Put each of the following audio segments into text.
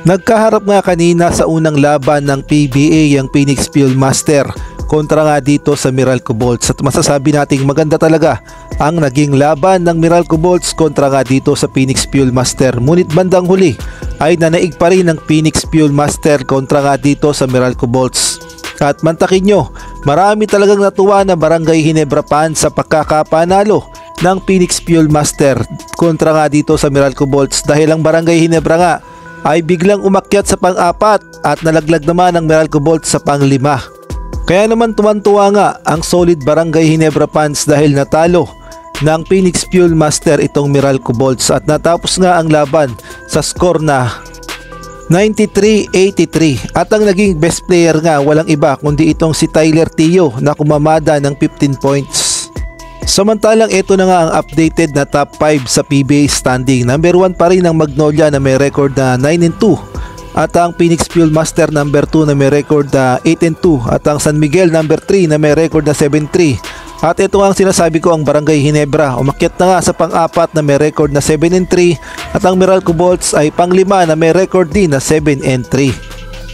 Nagkaharap nga kanina sa unang laban ng PBA ang Phoenix Fuel Master kontra nga dito sa Meralco Bolts, at masasabi nating maganda talaga ang naging laban ng Meralco Bolts kontra nga dito sa Phoenix Fuel Master. Ngunit bandang huli ay nanaig pa rin ng Phoenix Fuel Master kontra nga dito sa Meralco Bolts. At mantakin nyo, marami talagang natuwa na Barangay Ginebra fans sa pagkakapanalo ng Phoenix Fuel Master kontra nga dito sa Meralco Bolts, dahil ang Barangay Ginebra nga ay biglang umakyat sa pang-4 at nalaglag naman ang Meralco Bolts sa pang-5. Kaya naman tuwan-tuwa nga ang solid Barangay Ginebra fans dahil natalo ng Phoenix Fuel Master itong Meralco Bolts, at natapos nga ang laban sa score na 93-83, at ang naging best player nga walang iba kundi itong si Tyler Tio na kumamada ng 15 points. Samantalang ito na nga ang updated na top 5 sa PBA standing. Number 1 pa rin ang Magnolia na may record na 9-2, at ang Phoenix Fuel Master number 2 na may record na 8-2, at ang San Miguel number 3 na may record na 7-3. At ito nga ang sinasabi ko, ang Barangay Ginebra umakyat na nga sa pang-4 na may record na 7-3, at ang Meralco Bolts ay pang-5 na may record din na 7-3.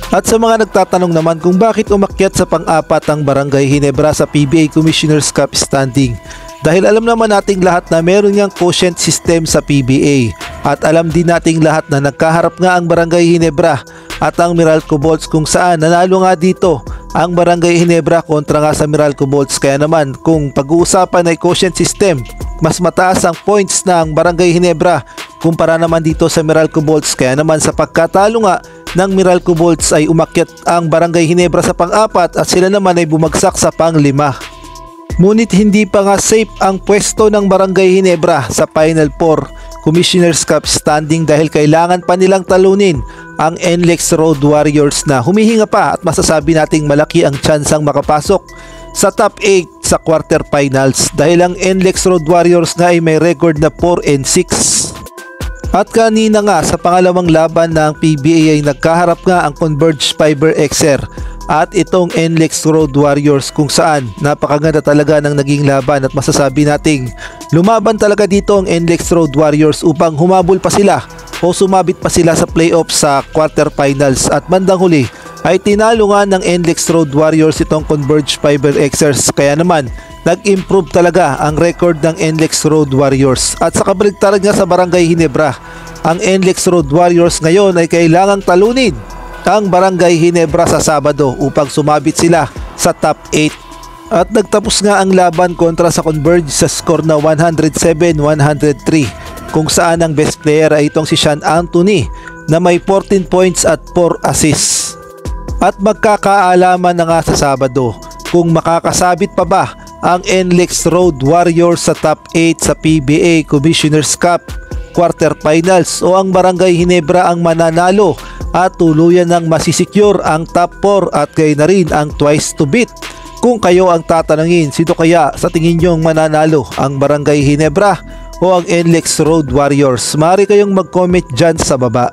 At sa mga nagtatanong naman kung bakit umakyat sa pang-4 ang Barangay Ginebra sa PBA Commissioner's Cup standing, dahil alam naman nating lahat na meron niyang quotient system sa PBA, at alam din nating lahat na nagkaharap nga ang Barangay Ginebra at ang Meralco Bolts, kung saan nanalo nga dito ang Barangay Ginebra kontra nga sa Meralco Bolts. Kaya naman kung pag-uusapan ay quotient system, mas mataas ang points ng Barangay Ginebra kumpara naman dito sa Meralco Bolts. Kaya naman sa pagkatalo nga ng Meralco Bolts ay umakyat ang Barangay Ginebra sa pang-4 at sila naman ay bumagsak sa pang-5. Ngunit hindi pa nga safe ang pwesto ng Barangay Ginebra sa Final 4 Commissioner's Cup standing, dahil kailangan pa nilang talunin ang NLEX Road Warriors na humihinga pa, at masasabi nating malaki ang tsansang makapasok sa top 8 sa quarterfinals, dahil ang NLEX Road Warriors nga ay may record na 4-6. At kanina nga sa pangalawang laban ng PBA ay nagkaharap nga ang Converge Fiber XR at itong NLEX Road Warriors, kung saan napakaganda talaga ng naging laban, at masasabi nating lumaban talaga dito ang NLEX Road Warriors upang humabol pa sila o sumabit pa sila sa playoffs sa quarterfinals, at bandang huli ay tinalo nga ng NLEX Road Warriors itong Converge Fiber XRs. Kaya naman nag-improve talaga ang record ng NLEX Road Warriors, at sa kabaligtaran nga sa Barangay Ginebra, ang NLEX Road Warriors ngayon ay kailangang talunin ang Barangay Ginebra sa Sabado upang sumabit sila sa top 8. At nagtapos nga ang laban kontra sa Converge sa score na 107-103, kung saan ang best player ay itong si Sean Anthony na may 14 points at 4 assists. At magkakaalaman na nga sa Sabado kung makakasabit pa ba ang NLEX Road Warriors sa top 8 sa PBA Commissioner's Cup quarterfinals, o ang Barangay Ginebra ang mananalo at tuluyan ng masisecure ang top 4 at gay na rin ang twice to beat. Kung kayo ang tatanungin, sino kaya sa tingin nyong mananalo, ang Barangay Ginebra o ang NLEX Road Warriors? Maaari kayong mag-comment dyan sa baba.